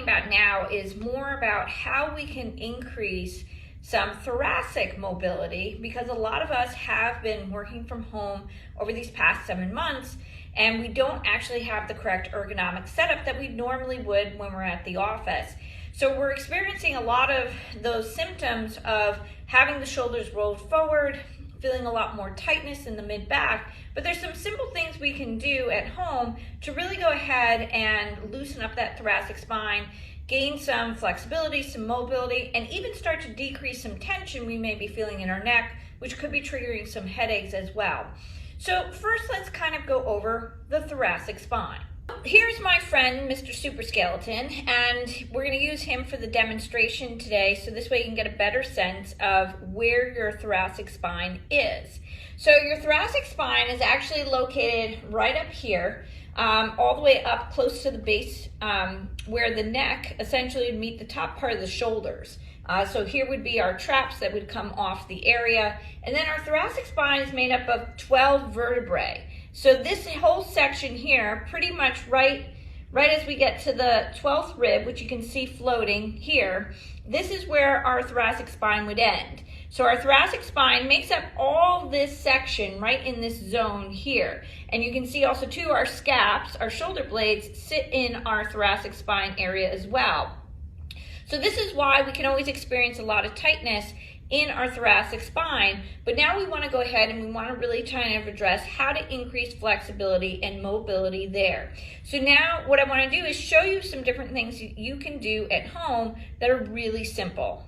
about now is more about how we can increase some thoracic mobility, because a lot of us have been working from home over these past 7 months and we don't actually have the correct ergonomic setup that we normally would when we're at the office. So we're experiencing a lot of those symptoms of having the shoulders rolled forward, feeling a lot more tightness in the mid-back, but there's some simple things we can do at home to really go ahead and loosen up that thoracic spine, gain some flexibility, some mobility, and even start to decrease some tension we may be feeling in our neck, which could be triggering some headaches as well. So first, let's kind of go over the thoracic spine. Here's my friend, Mr. Super Skeleton, and we're going to use him for the demonstration today, so this way you can get a better sense of where your thoracic spine is. So your thoracic spine is actually located right up here, all the way up close to the base, where the neck essentially would meet the top part of the shoulders. So here would be our traps that would come off the area, and then our thoracic spine is made up of 12 vertebrae. So this whole section here, pretty much right as we get to the 12th rib, which you can see floating here, this is where our thoracic spine would end. So our thoracic spine makes up all this section right in this zone here. And you can see also too, our scaps, our shoulder blades, sit in our thoracic spine area as well. So this is why we can always experience a lot of tightness in our thoracic spine, but now we want to go ahead and we want to really kind of address how to increase flexibility and mobility there. So now what I want to do is show you some different things you can do at home that are really simple.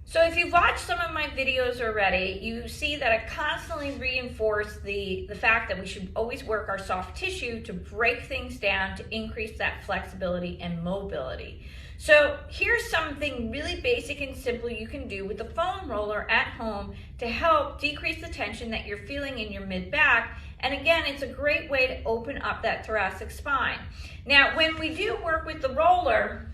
So if you've watched some of my videos already, you see that I constantly reinforce the fact that we should always work our soft tissue to break things down to increase that flexibility and mobility. So here's something really basic and simple you can do with the foam roller at home to help decrease the tension that you're feeling in your mid-back. And again, it's a great way to open up that thoracic spine. Now, when we do work with the roller,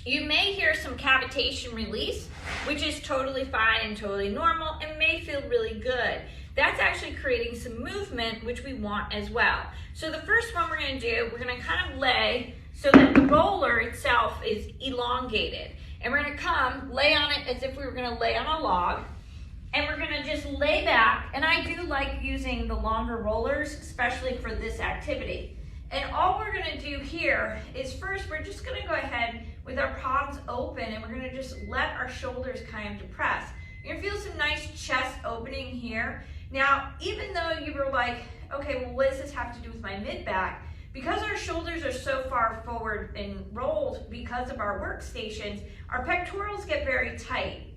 you may hear some cavitation release, which is totally fine and totally normal and may feel really good. That's actually creating some movement, which we want as well. So the first one we're going to do, we're going to kind of lay so that the roller itself is elongated. And we're going to lay on it as if we were going to lay on a log. And we're going to just lay back. And I do like using the longer rollers, especially for this activity. And all we're going to do here is first, we're just going to go ahead with our palms open and we're going to just let our shoulders kind of depress. You're going to feel some nice chest opening here. Now, even though you were like, okay, well, what does this have to do with my mid-back? Because our shoulders are so far forward and rolled because of our workstations, our pectorals get very tight.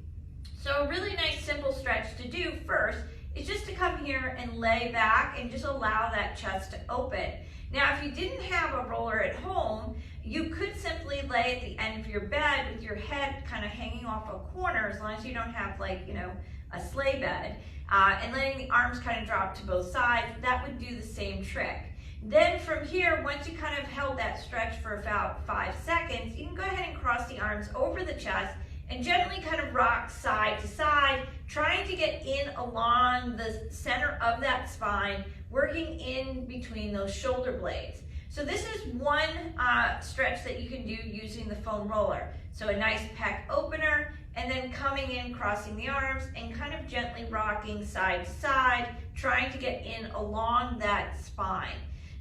So a really nice simple stretch to do first is just to come here and lay back and just allow that chest to open. Now, if you didn't have a roller at home, you could simply lay at the end of your bed with your head kind of hanging off a corner, as long as you don't have a sleigh bed, and letting the arms kind of drop to both sides. That would do the same trick. Then from here, once you kind of held that stretch for about 5 seconds, you can go ahead and cross the arms over the chest and gently kind of rock side to side, trying to get in along the center of that spine, working in between those shoulder blades. So this is one stretch that you can do using the foam roller. So a nice pec opener, and then coming in, crossing the arms, and kind of gently rocking side to side, trying to get in along that spine.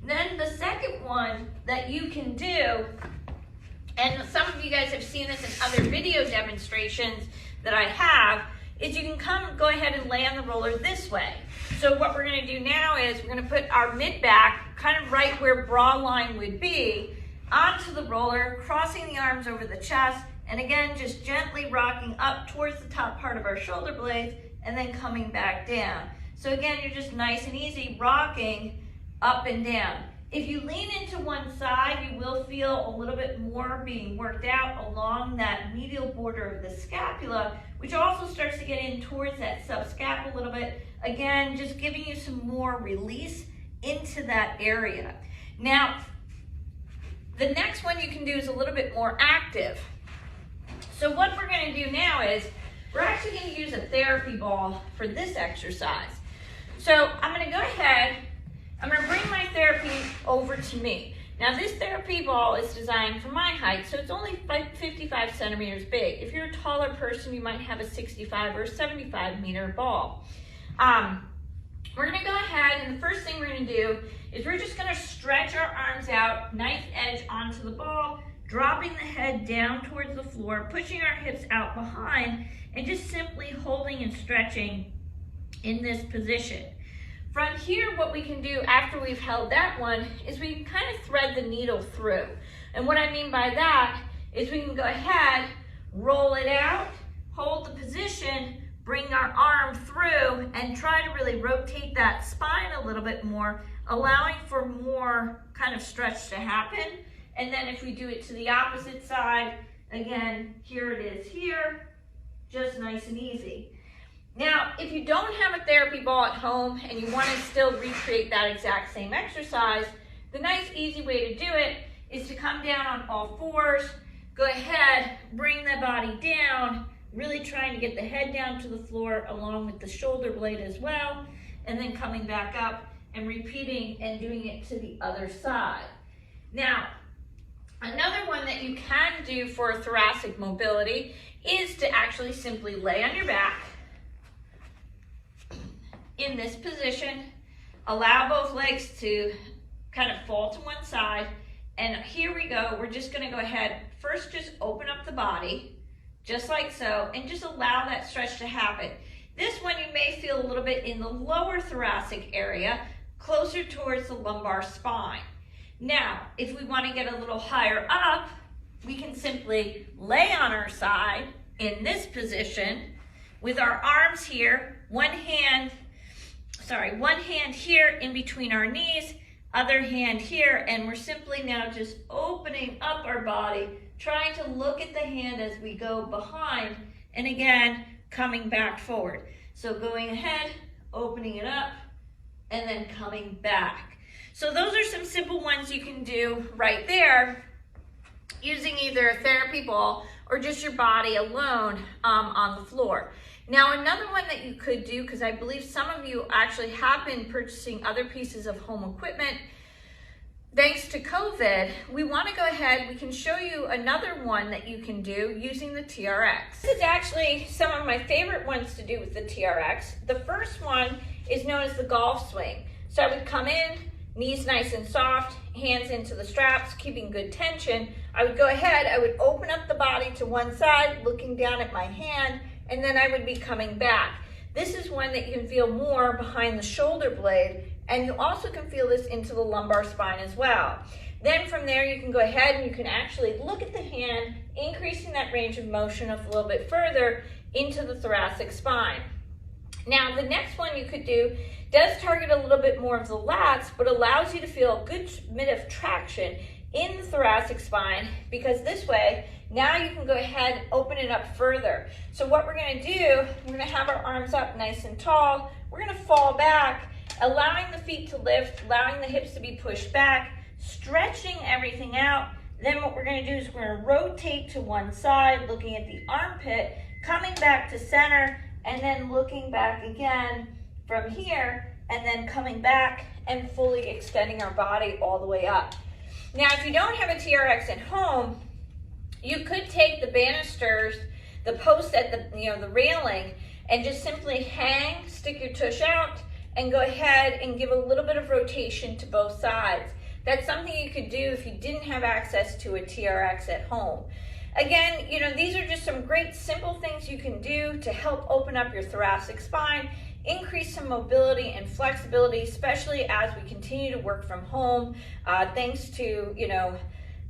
Then the second one that you can do, and some of you guys have seen this in other video demonstrations that I have, is you can go ahead and lay on the roller this way. So what we're going to do now is we're going to put our mid-back kind of right where bra line would be onto the roller, crossing the arms over the chest, and again, just gently rocking up towards the top part of our shoulder blades and then coming back down. So again, you're just nice and easy rocking up and down. If you lean into one side, you will feel a little bit more being worked out along that medial border of the scapula, which also starts to get in towards that subscap a little bit. Again, just giving you some more release into that area. Now, the next one you can do is a little bit more active. So what we're going to do now is we're actually going to use a therapy ball for this exercise. So I'm going to go ahead, I'm going to bring my therapy over to me. Now this therapy ball is designed for my height, so it's only 55 centimeters big. If you're a taller person, you might have a 65 or 75 meter ball. We're gonna go ahead, and the first thing we're gonna do is we're just gonna stretch our arms out, knife edge onto the ball, dropping the head down towards the floor, pushing our hips out behind, and just simply holding and stretching in this position. From here, what we can do after we've held that one is we can kind of thread the needle through. And what I mean by that is we can go ahead, roll it out, hold the position, bring our arm through, and try to really rotate that spine a little bit more, allowing for more kind of stretch to happen. And then if we do it to the opposite side, again, here it is here, just nice and easy. Now, if you don't have a therapy ball at home and you want to still recreate that exact same exercise, the nice easy way to do it is to come down on all fours, go ahead, bring the body down, really trying to get the head down to the floor along with the shoulder blade as well, and then coming back up and repeating and doing it to the other side. Now, another one that you can do for thoracic mobility is to actually simply lay on your back in this position, allow both legs to kind of fall to one side, and here we go. We're just going to go ahead, first just open up the body, just like so, and just allow that stretch to happen. This one you may feel a little bit in the lower thoracic area, closer towards the lumbar spine. Now, if we want to get a little higher up, we can simply lay on our side in this position with our arms here, one hand here in between our knees, other hand here, and we're simply now just opening up our body, trying to look at the hand as we go behind, and again, coming back forward. So going ahead, opening it up, and then coming back. So those are some simple ones you can do right there using either a therapy ball or just your body alone on the floor. Now, another one that you could do, because I believe some of you actually have been purchasing other pieces of home equipment, thanks to COVID, we want to go ahead, we can show you another one that you can do using the TRX. This is actually some of my favorite ones to do with the TRX. The first one is known as the golf swing. So I would come in, knees nice and soft, hands into the straps, keeping good tension. I would go ahead, I would open up the body to one side, looking down at my hand, and then I would be coming back. This is one that you can feel more behind the shoulder blade, and you also can feel this into the lumbar spine as well. Then from there, you can go ahead and you can actually look at the hand, increasing that range of motion a little bit further into the thoracic spine. Now, the next one you could do does target a little bit more of the lats, but allows you to feel a good bit of traction in the thoracic spine, because this way, now you can go ahead and open it up further. So what we're going to do, we're going to have our arms up nice and tall. We're going to fall back, allowing the feet to lift, allowing the hips to be pushed back, stretching everything out. Then what we're going to do is we're going to rotate to one side, looking at the armpit, coming back to center, and then looking back again from here, and then coming back and fully extending our body all the way up. Now, if you don't have a TRX at home, you could take the banisters, the posts at the railing, and just simply hang, stick your tush out, and go ahead and give a little bit of rotation to both sides. That's something you could do if you didn't have access to a TRX at home. Again, these are just some great simple things you can do to help open up your thoracic spine, increase some mobility and flexibility, especially as we continue to work from home, thanks to,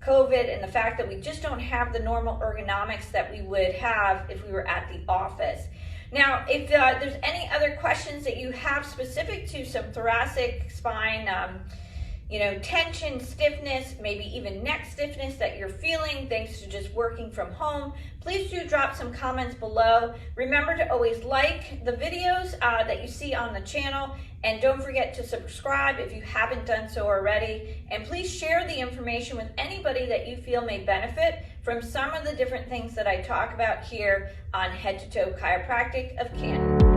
COVID and the fact that we just don't have the normal ergonomics that we would have if we were at the office. Now, if there's any other questions that you have specific to some thoracic spine, tension, stiffness, maybe even neck stiffness that you're feeling thanks to just working from home, please do drop some comments below. Remember to always like the videos that you see on the channel, and don't forget to subscribe if you haven't done so already. And please share the information with anybody that you feel may benefit from some of the different things that I talk about here on Head to Toe Chiropractic of Canton.